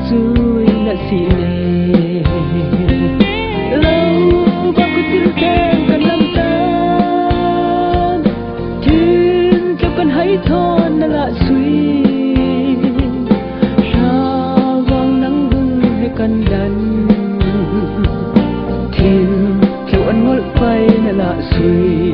sui na sine lo ba ku til ten kan lam tan tin cho kan hai thon na la sui sha wang nang bung he kan dan tin cho an ngol pai na la sui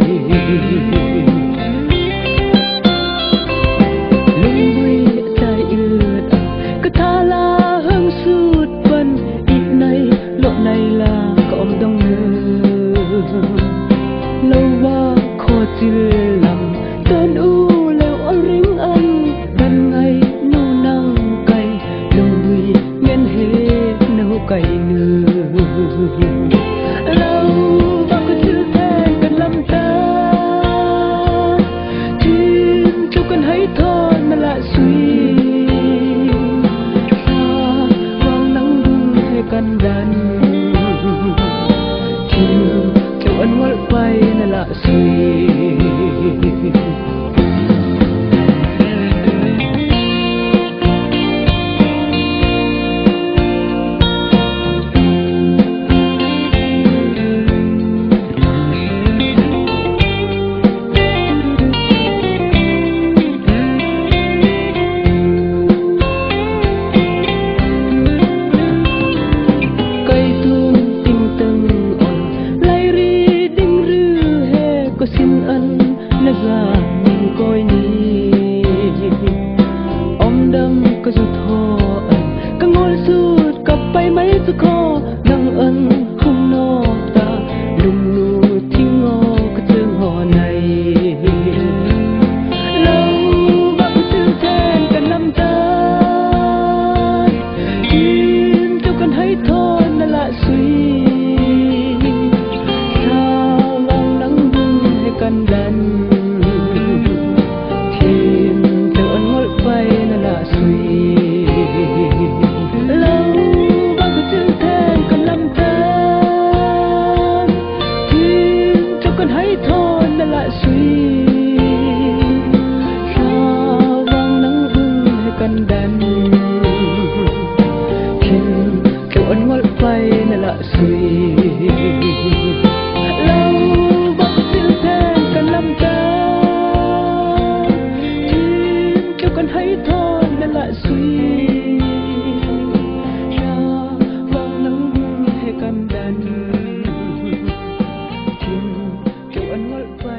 Hãy subscribe